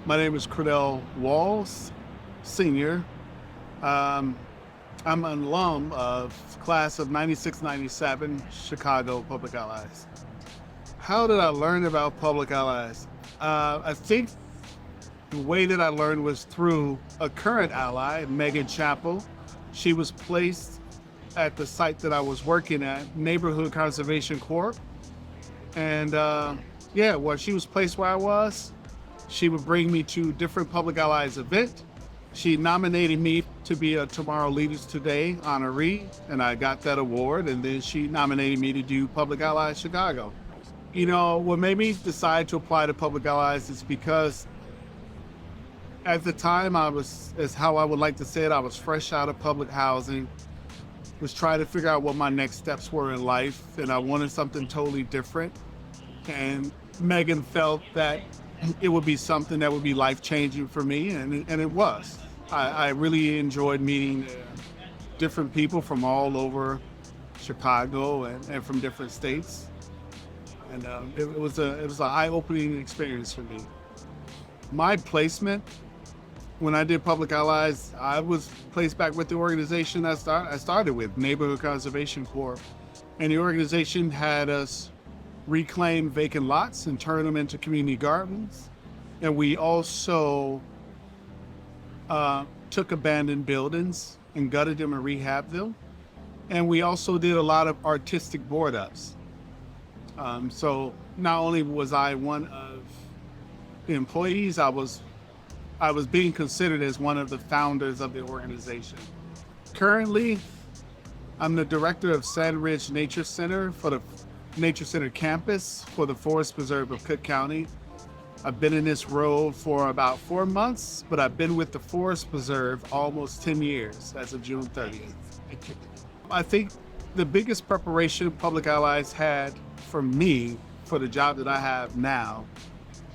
My name is Credell Walls, senior. Um, I'm an alum of class of 96, 97, Chicago Public Allies. How did I learn about Public Allies? I think the way that I learned was through a current ally, Megan Chappell. She was placed at the site that I was working at, Neighborhood Conservation Corp. And well, she was placed where I was. She would bring me to different Public Allies events. She nominated me to be a Tomorrow Leaders Today honoree, and I got that award. And then she nominated me to do Public Allies Chicago. You know, what made me decide to apply to Public Allies is because at the time as how I would like to say it, I was fresh out of public housing, was trying to figure out what my next steps were in life, and I wanted something totally different. And Megan felt that it would be something that would be life-changing for me, and it was. I really enjoyed meeting different people from all over Chicago and from different states, and it was an eye-opening experience for me. My placement when I did Public Allies, I was placed back with the organization I started with, Neighborhood Conservation Corp, and the organization had us reclaim vacant lots and turn them into community gardens. And we also took abandoned buildings and gutted them and rehabbed them. And we also did a lot of artistic board ups. So not only was I one of the employees, I was being considered as one of the founders of the organization. Currently, I'm the director of Sandridge Nature Center for the Nature Center campus for the Forest Preserve of Cook County. I've been in this role for about 4 months, but I've been with the Forest Preserve almost 10 years as of June 30th. I think the biggest preparation Public Allies had for me for the job that I have now,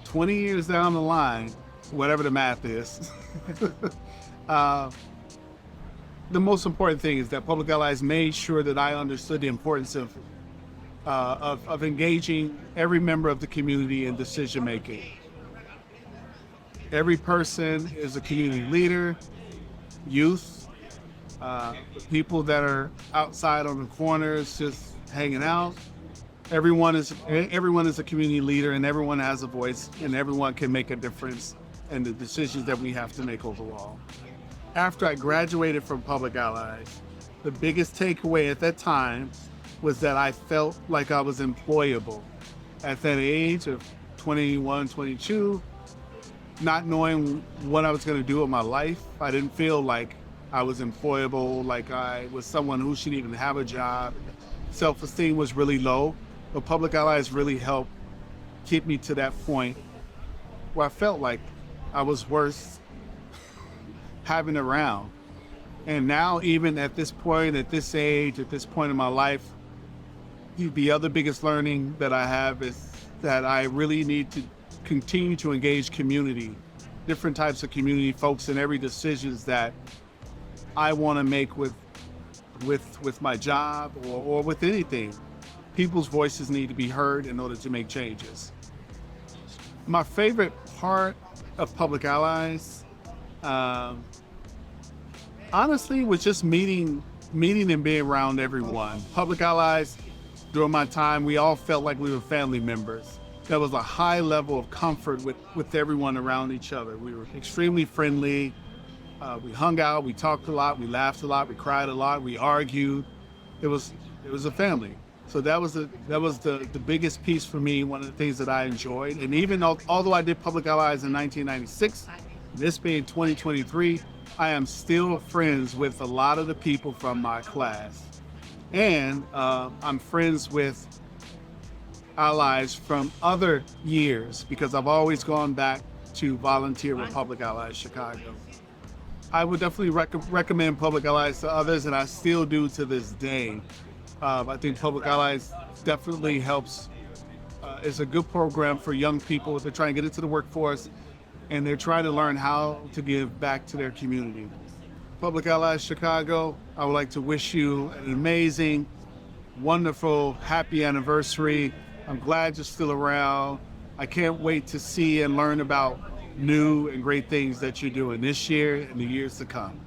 20 years down the line, whatever the math is, the most important thing is that Public Allies made sure that I understood the importance of engaging every member of the community in decision making. Every person is a community leader, youth, people that are outside on the corners just hanging out. Everyone is a community leader, and everyone has a voice, and everyone can make a difference in the decisions that we have to make overall. After I graduated from Public Allies, the biggest takeaway at that time was that I felt like I was employable. At that age of 21, 22, not knowing what I was going to do with my life, I didn't feel like I was employable, like I was someone who should even have a job. Self-esteem was really low, but Public Allies really helped keep me to that point where I felt like I was worth having around. And now, even at this point, at this age, at this point in my life, the other biggest learning that I have is that I really need to continue to engage community, different types of community folks in every decisions that I want to make with my job or with anything. People's voices need to be heard in order to make changes. My favorite part of Public Allies, honestly, was just meeting and being around everyone. Public Allies, during my time, we all felt like we were family members. There was a high level of comfort with everyone around each other. We were extremely friendly. We hung out, we talked a lot, we laughed a lot, we cried a lot, we argued. It was a family. So that was the biggest piece for me, one of the things that I enjoyed. And even although I did Public Allies in 1996, this being 2023, I am still friends with a lot of the people from my class. And I'm friends with allies from other years because I've always gone back to volunteer with Public Allies Chicago. I would definitely recommend Public Allies to others, and I still do to this day. I think Public Allies definitely helps. It's a good program for young people if they're trying to get into the workforce and they're trying to learn how to give back to their community. Public Allies Chicago, I would like to wish you an amazing, wonderful, happy anniversary. I'm glad you're still around. I can't wait to see and learn about new and great things that you're doing this year and the years to come.